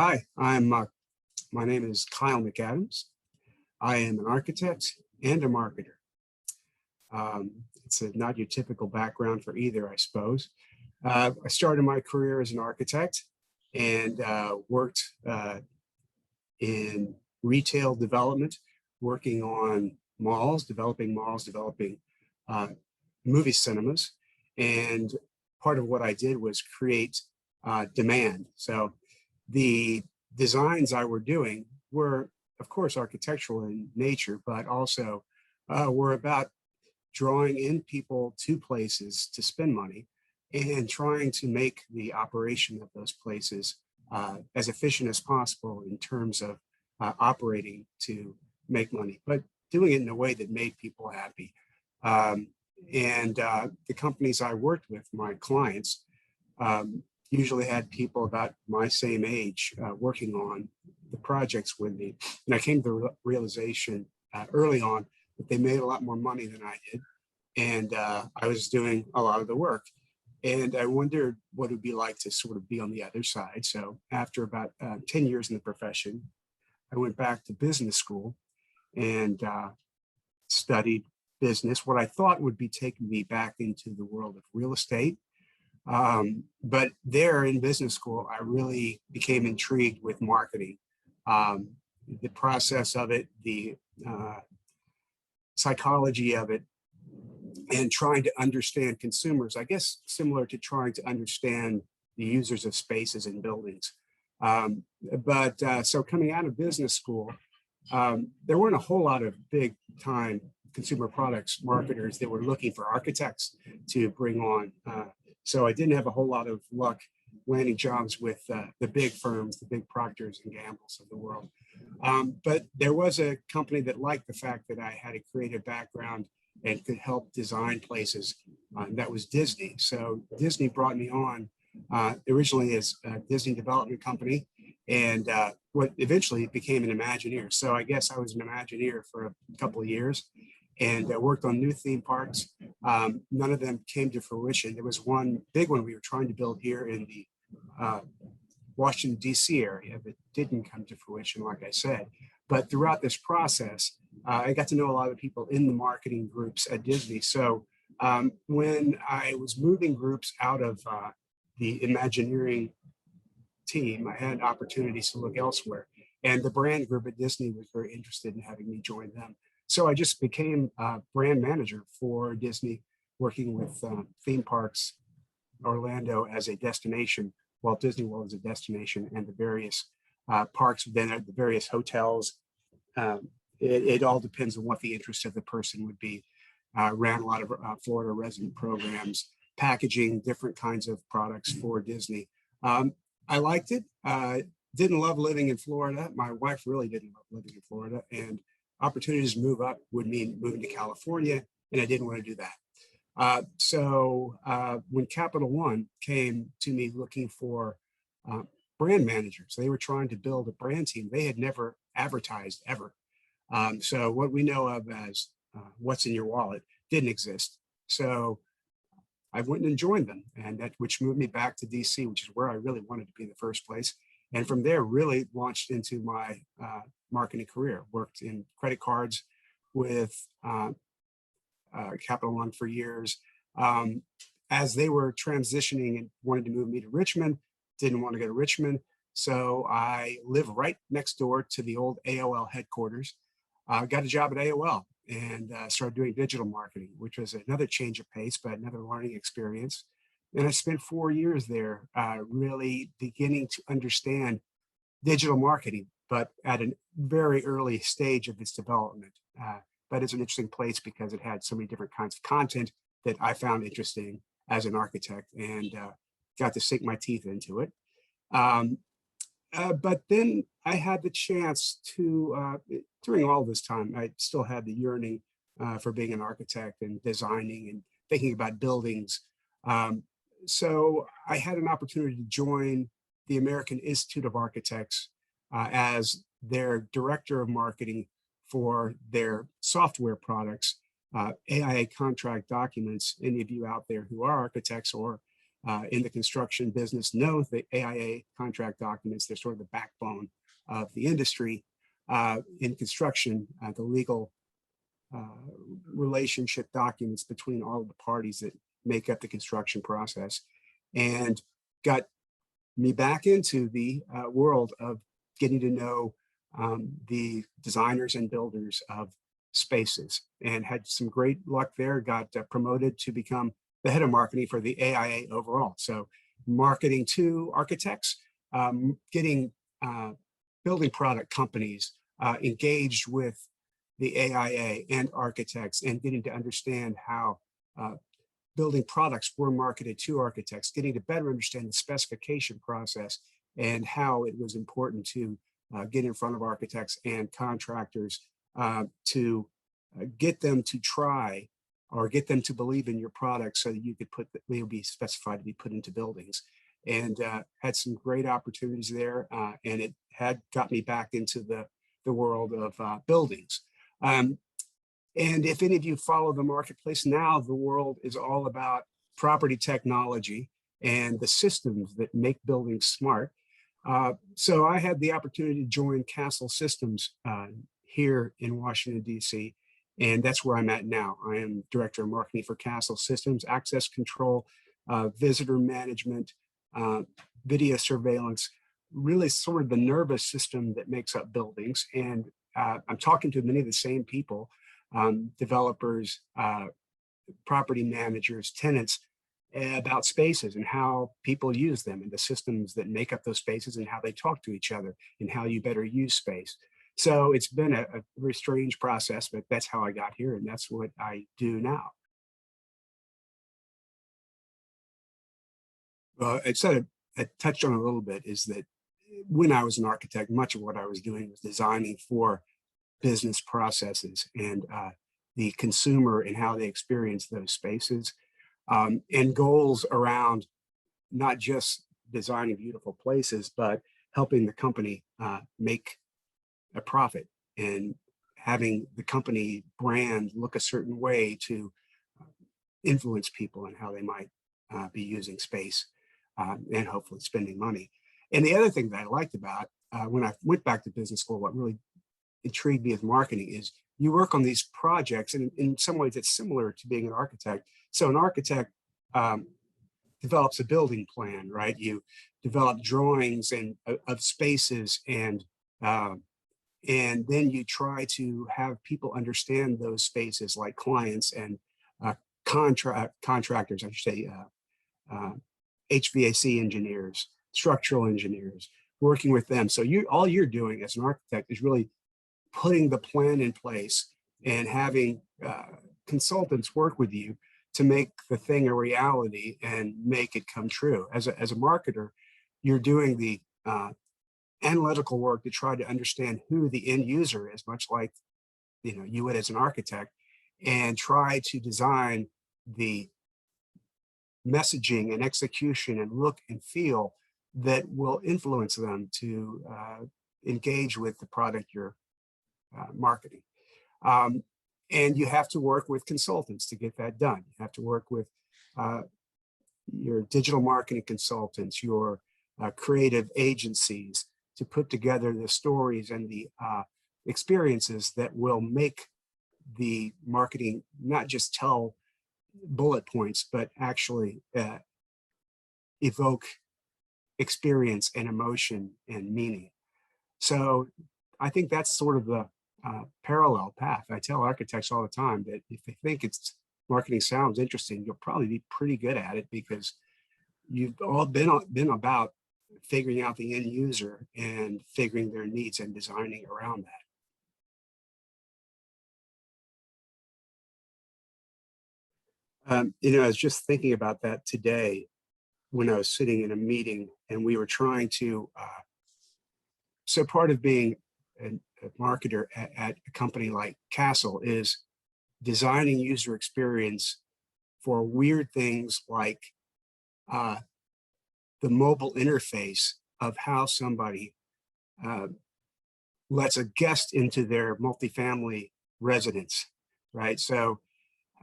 Hi, my name is Kyle McAdams. I am an architect and a marketer. It's not your typical background for either, I suppose. I started my career as an architect and worked in retail development, working on malls, developing uh, movie cinemas. And part of what I did was create demand. So the designs I were doing were, of course, architectural in nature, but also were about drawing in people to places to spend money and trying to make the operation of those places as efficient as possible in terms of operating to make money, but doing it in a way that made people happy. And the companies I worked with, my clients, usually had people about my same age working on the projects with me. And I came to the realization early on that they made a lot more money than I did. And I was doing a lot of the work. And I wondered what it would be like to sort of be on the other side. So after about 10 years in the profession, I went back to business school and studied business, what I thought would be taking me back into the world of real estate. But there in business school, I really became intrigued with marketing, the process of it, the psychology of it, and trying to understand consumers, I guess similar to trying to understand the users of spaces and buildings. So coming out of business school, there weren't a whole lot of big time consumer products marketers that were looking for architects to bring on. So I didn't have a whole lot of luck landing jobs with the big firms, the big Proctors and Gambles of the world. But there was a company that liked the fact that I had a creative background and could help design places. That was Disney. So Disney brought me on originally as a Disney development company, and what eventually became an Imagineer. So I guess I was an Imagineer for a couple of years and worked on new theme parks. None of them came to fruition. There was one big one we were trying to build here in the Washington, D.C. area that didn't come to fruition, like I said. But throughout this process, I got to know a lot of people in the marketing groups at Disney. So when I was moving groups out of the Imagineering team, I had opportunities to look elsewhere. And the brand group at Disney was very interested in having me join them. So I just became a brand manager for Disney, working with theme parks, Orlando as a destination, Walt Disney World as a destination, and the various parks within it, the various hotels. It all depends on what the interest of the person would be. Ran a lot of Florida resident programs, packaging different kinds of products for Disney. I liked it. Didn't love living in Florida. My wife really didn't love living in Florida, and opportunities to move up would mean moving to California, and I didn't want to do that. So when Capital One came to me looking for brand managers, they were trying to build a brand team. They had never advertised ever. So what we know of as what's in your wallet didn't exist. So I went and joined them, and which moved me back to DC, which is where I really wanted to be in the first place. And from there, really launched into my marketing career. Worked in credit cards with Capital One for years. As they were transitioning and wanted to move me to Richmond, didn't want to go to Richmond. So I live right next door to the old AOL headquarters. Got a job at AOL and started doing digital marketing, which was another change of pace, but another learning experience. And I spent 4 years there, really beginning to understand digital marketing, but at a very early stage of its development. But it's an interesting place because it had so many different kinds of content that I found interesting as an architect, and got to sink my teeth into it. But then I had the chance to, during all this time, I still had the yearning for being an architect and designing and thinking about buildings. So I had an opportunity to join the American Institute of Architects as their director of marketing for their software products, AIA contract documents. Any of you out there who are architects or in the construction business know the AIA contract documents. They're sort of the backbone of the industry. In construction, the legal relationship documents between all of the parties that make up the construction process, and got me back into the world of getting to know the designers and builders of spaces, and had some great luck there. Got promoted to become the head of marketing for the AIA overall. So marketing to architects, getting building product companies engaged with the AIA and architects, and getting to understand how building products were marketed to architects, getting to better understand the specification process and how it was important to get in front of architects and contractors to get them to try or get them to believe in your product so that you could put that they will be specified to be put into buildings. And had some great opportunities there, and it had got me back into the world of buildings. And if any of you follow the marketplace now, the world is all about property technology and the systems that make buildings smart. So I had the opportunity to join Castle Systems here in Washington, D.C., and that's where I'm at now. I am Director of Marketing for Castle Systems, access control, visitor management, video surveillance, really sort of the nervous system that makes up buildings. And I'm talking to many of the same people, developers, property managers, tenants, about spaces and how people use them and the systems that make up those spaces and how they talk to each other and how you better use space. So it's been a very strange process, but that's how I got here, and that's what I do now. Well, I touched on a little bit, is that when I was an architect, much of what I was doing was designing for business processes and the consumer and how they experience those spaces, and goals around not just designing beautiful places, but helping the company make a profit and having the company brand look a certain way to influence people and how they might be using space and hopefully spending money. And the other thing that I liked about when I went back to business school, what really intrigued me with marketing is you work on these projects, and in some ways it's similar to being an architect. So an architect develops a building plan, right? You develop drawings and of spaces, and then you try to have people understand those spaces, like clients and contractors, I should say, HVAC engineers, structural engineers, working with them. So all you're doing as an architect is really putting the plan in place and having consultants work with you to make the thing a reality and make it come true. As a marketer, you're doing the analytical work to try to understand who the end user is, much like you would as an architect, and try to design the messaging and execution and look and feel that will influence them to engage with the product you're marketing. And you have to work with consultants to get that done. You have to work with your digital marketing consultants, your creative agencies, to put together the stories and the experiences that will make the marketing not just tell bullet points, but actually evoke experience and emotion and meaning. So I think that's sort of the parallel path. I tell architects all the time that if they think marketing sounds interesting, you'll probably be pretty good at it, because you've all been about figuring out the end user and figuring their needs and designing around that. I was just thinking about that today when I was sitting in a meeting and we were trying to, so part of being a marketer at a company like Castle is designing user experience for weird things like the mobile interface of how somebody lets a guest into their multifamily residence, right? So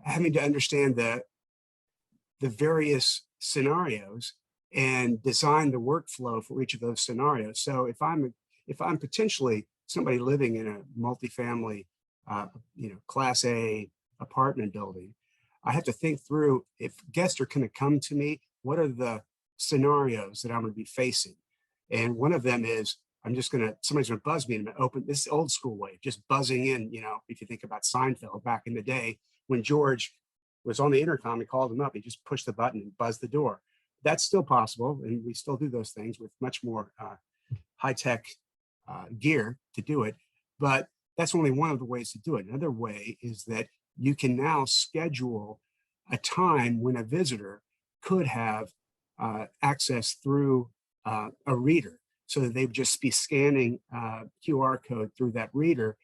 having to understand the various scenarios and design the workflow for each of those scenarios. So if I'm potentially somebody living in a multifamily, Class A apartment building, I have to think through, if guests are going to come to me, what are the scenarios that I'm going to be facing? And one of them is somebody's going to buzz me and open this old school way, just buzzing in. If you think about Seinfeld back in the day when George was on the intercom, he called him up, he just pushed the button and buzzed the door. That's still possible. And we still do those things with much more high-tech gear to do it. But that's only one of the ways to do it. Another way is that you can now schedule a time when a visitor could have access through a reader, so that they would just be scanning QR code through that reader.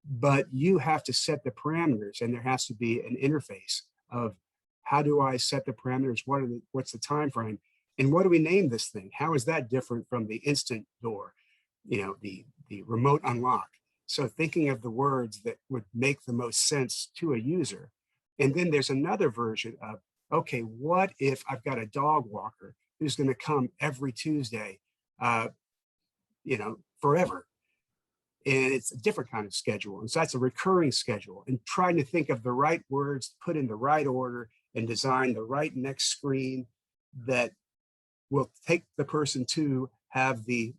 But you have to set the parameters, and there has to be an interface of how do I set the parameters? What's the time frame? And what do we name this thing? How is that different from the instant door, the remote unlock? So thinking of the words that would make the most sense to a user. And then there's another version of, okay, what if I've got a dog walker who's going to come every Tuesday, forever? And it's a different kind of schedule. And so that's a recurring schedule, and trying to think of the right words, put in the right order, and design the right next screen that will take the person to have the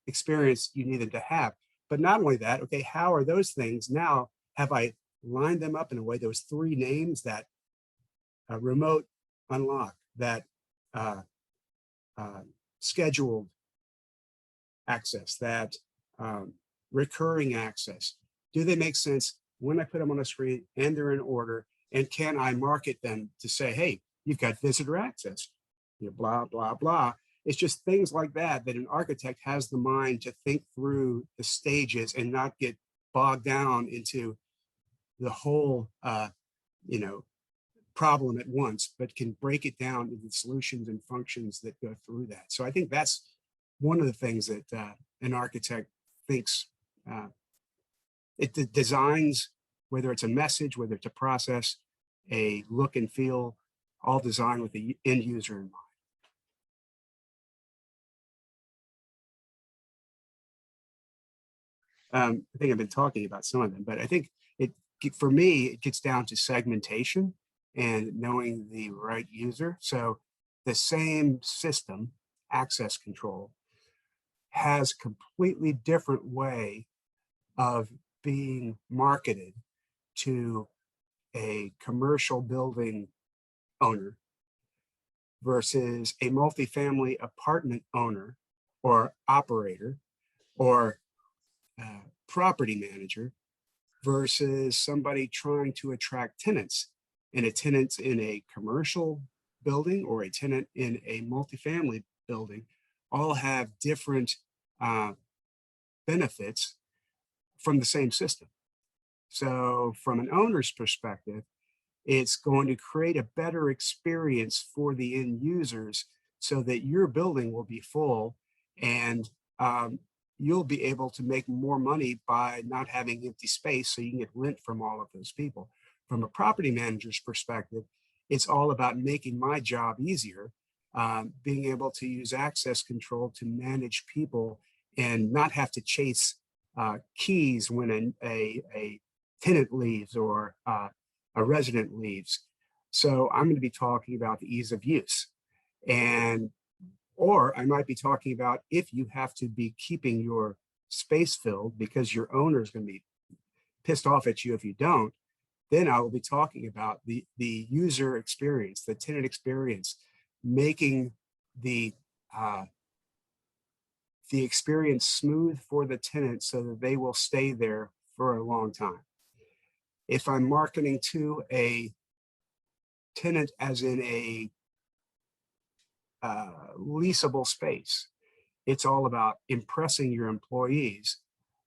experience you need them to have. But not only that, okay, how are those things now? Have I lined them up in a way, those three names, that remote unlock, that scheduled access, that recurring access, do they make sense when I put them on a screen and they're in order? And can I market them to say, hey, you've got visitor access, blah, blah, blah. It's just things like that an architect has the mind to think through the stages and not get bogged down into the whole, problem at once, but can break it down into solutions and functions that go through that. So I think that's one of the things that an architect thinks. It designs, whether it's a message, whether it's a process, a look and feel, all designed with the end user in mind. I think I've been talking about some of them, but I think for me, it gets down to segmentation and knowing the right user. So the same system, access control, has a completely different way of being marketed to a commercial building owner versus a multifamily apartment owner or operator or property manager versus somebody trying to attract tenants. And a tenant in a commercial building or a tenant in a multifamily building all have different benefits from the same system. So from an owner's perspective, it's going to create a better experience for the end users so that your building will be full, and you'll be able to make more money by not having empty space, so you can get rent from all of those people. From a property manager's perspective, it's all about making my job easier, being able to use access control to manage people and not have to chase keys when a tenant leaves or a resident leaves. So I'm going to be talking about the ease of use. Or I might be talking about if you have to be keeping your space filled because your owner is going to be pissed off at you if you don't, then I will be talking about the user experience, the tenant experience, making the experience smooth for the tenant so that they will stay there for a long time. If I'm marketing to a tenant as in a leasable space, it's all about impressing your employees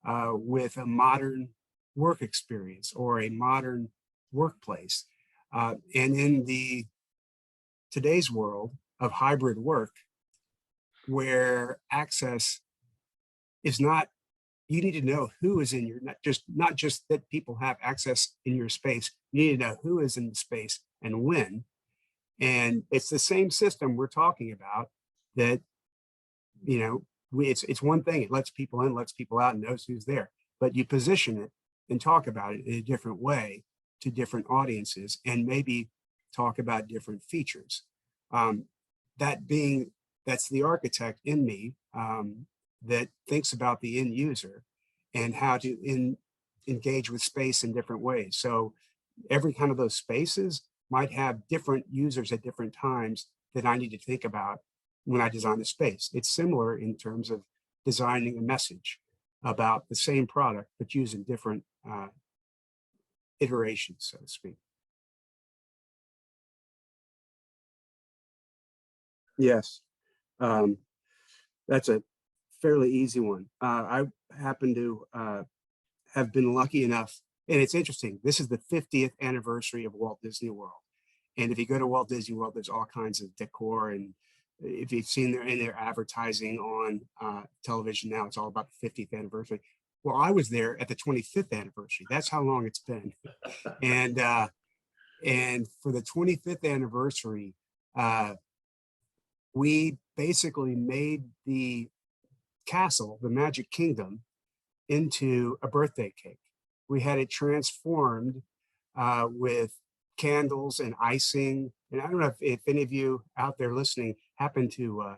with a modern work experience or a modern workplace. And in today's world of hybrid work, where access is not, you need to know who is in your, not just that people have access in your space, you need to know who is in the space and when. And it's the same system we're talking about that, it's one thing. It lets people in, lets people out, and knows who's there. But you position it and talk about it in a different way to different audiences, and maybe talk about different features. Um, that's the architect in me, that thinks about the end user and how to engage with space in different ways. So every kind of those spaces might have different users at different times that I need to think about when I design the space. It's similar in terms of designing a message about the same product, but using different iterations, so to speak. Yes, um, that's a fairly easy one. I happen to have been lucky enough, and it's interesting. This is the 50th anniversary of Walt Disney World. And if you go to Walt Disney World, there's all kinds of decor. And if you've seen their advertising on television now, it's all about the 50th anniversary. Well, I was there at the 25th anniversary. That's how long it's been. And for the 25th anniversary, uh, we basically made the castle, the Magic Kingdom, into a birthday cake. We had it transformed with candles and icing. And I don't know if any of you out there listening happened to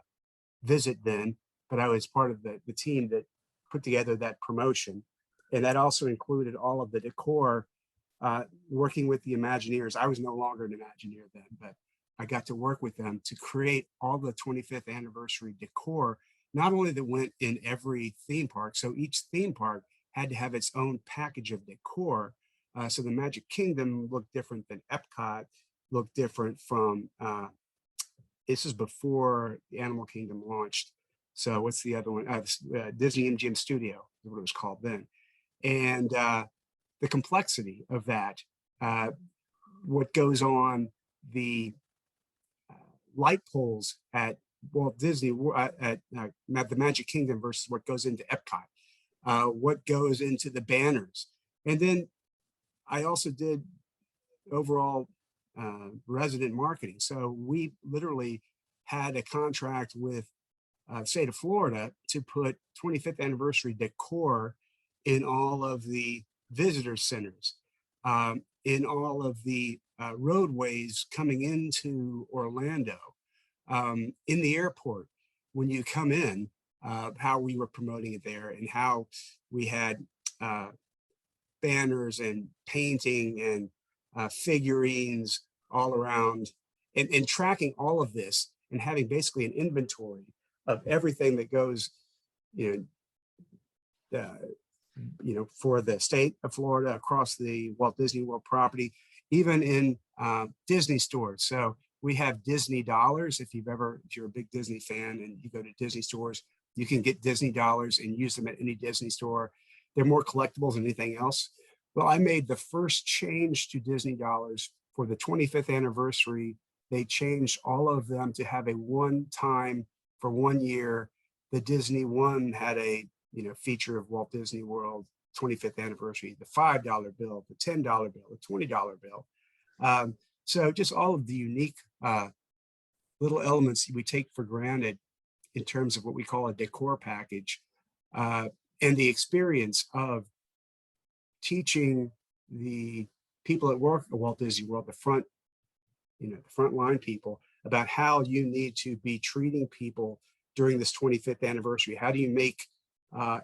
visit then, but I was part of the team that put together that promotion. And that also included all of the decor, working with the Imagineers. I was no longer an Imagineer then, but I got to work with them to create all the 25th anniversary decor, not only that went in every theme park. So each theme park had to have its own package of decor. So the Magic Kingdom looked different than Epcot, looked different from, this is before the Animal Kingdom launched. So what's the other one? Disney MGM Studio is what it was called then. And the complexity of that, what goes on, the light poles at Walt Disney, at the Magic Kingdom versus what goes into Epcot, what goes into the banners. And then I also did overall resident marketing. So we literally had a contract with the state of Florida to put 25th anniversary decor in all of the visitor centers, in all of the roadways coming into Orlando, in the airport. When you come in, how we were promoting it there, and how we had banners and painting and figurines all around, and tracking all of this and having basically an inventory of everything that goes, you for the state of Florida, across the Walt Disney World property, even in Disney stores. So we have Disney dollars. If you're a big Disney fan and you go to Disney stores, you can get Disney dollars and use them at any Disney store. They're more collectibles than anything else. Well, I made the first change to Disney dollars for the 25th anniversary. They changed all of them to have a one-time, for 1 year. The Disney one had a feature of Walt Disney World 25th anniversary, the $5 bill, the $10 bill, the $20 bill. So just all of the unique little elements we take for granted in terms of what we call a decor package, and the experience of teaching the people that work at Walt Disney World, the frontline people, about how you need to be treating people during this 25th anniversary. How do you make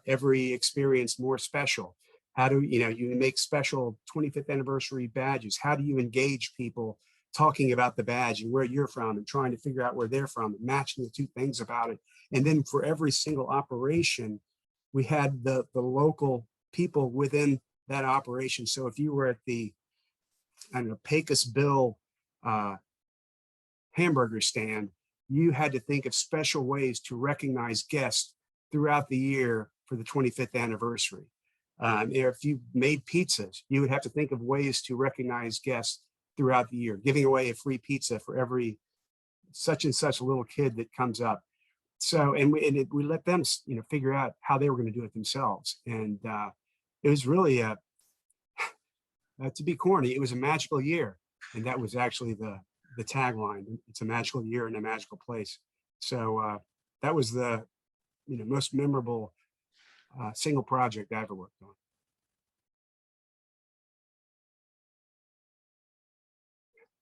every experience more special? How do you make special 25th anniversary badges? How do you engage people talking about the badge and where you're from, and trying to figure out where they're from, and matching the two things about it? And then for every single operation, we had the local people within that operation. So if you were at the, Pecos Bill hamburger stand, you had to think of special ways to recognize guests throughout the year for the 25th anniversary. If you made pizzas, you would have to think of ways to recognize guests throughout the year, giving away a free pizza for every such and such little kid that comes up. So, and we let them, figure out how they were going to do it themselves. And it was really, to be corny, it was a magical year. And that was actually the the tagline. It's a magical year in a magical place. So that was the most memorable single project I ever worked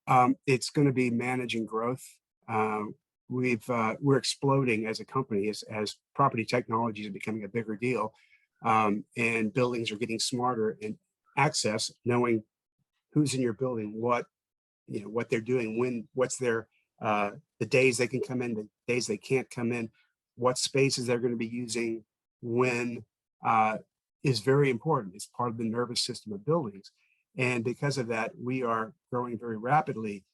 on. It's going to be managing growth. Um, we're exploding as a company as property technologies are becoming a bigger deal, and buildings are getting smarter and access, knowing who's in your building, what they're doing, what's their the days they can come in, the days they can't come in, what spaces they're going to be using, when is very important. It's part of the nervous system of buildings. And because of that, we are growing very rapidly,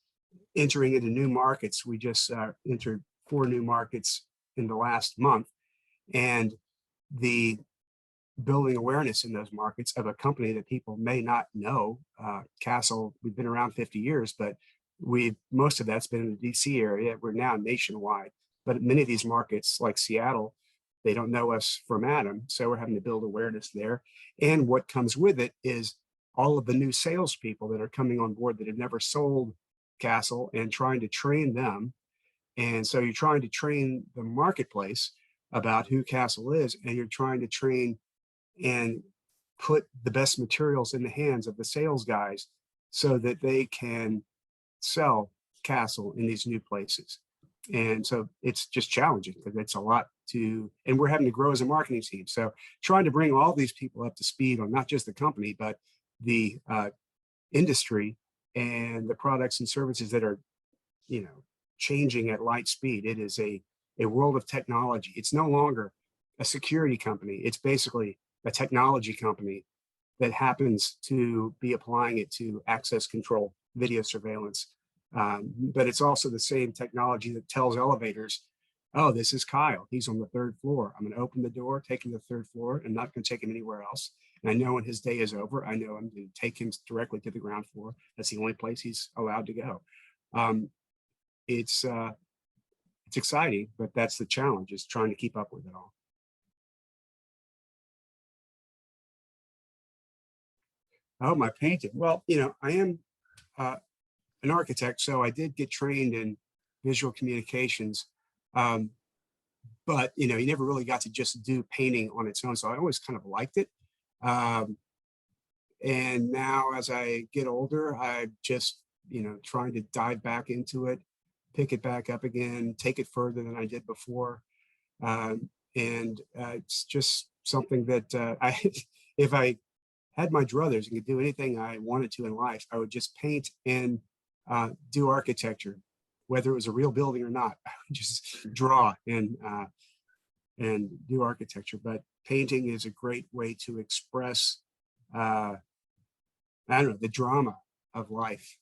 entering into new markets. We just entered 4 new markets in the last month. And the building awareness in those markets of a company that people may not know. Castle, we've been around 50 years, but most of that's been in the DC area. We're now nationwide, but many of these markets like Seattle, they don't know us from Adam. So we're having to build awareness there. And what comes with it is all of the new salespeople that are coming on board that have never sold Castle and trying to train them. And so you're trying to train the marketplace about who Castle is, and you're trying to train and put the best materials in the hands of the sales guys so that they can sell Castle in these new places. And so it's just challenging because it's a lot and we're having to grow as a marketing team. So trying to bring all these people up to speed on not just the company, but the industry and the products and services that are, changing at light speed. It is a world of technology. It's no longer a security company. It's basically a technology company that happens to be applying it to access control, video surveillance. But it's also the same technology that tells elevators, oh, this is Kyle. He's on the 3rd floor. I'm going to open the door, take him to the 3rd floor, and not going to take him anywhere else. And I know when his day is over, I know I'm going to take him directly to the ground floor. That's the only place he's allowed to go. It's exciting, but that's the challenge, is trying to keep up with it all. Oh, my painting. Well, I am an architect, so I did get trained in visual communications. But, you never really got to just do painting on its own. So I always kind of liked it. And now as I get older, I just, trying to dive back into it, pick it back up again, take it further than I did before. And it's just something that if I had my druthers and could do anything I wanted to in life, I would just paint and do architecture, whether it was a real building or not. I would just draw and do architecture. But painting is a great way to express, I don't know, the drama of life.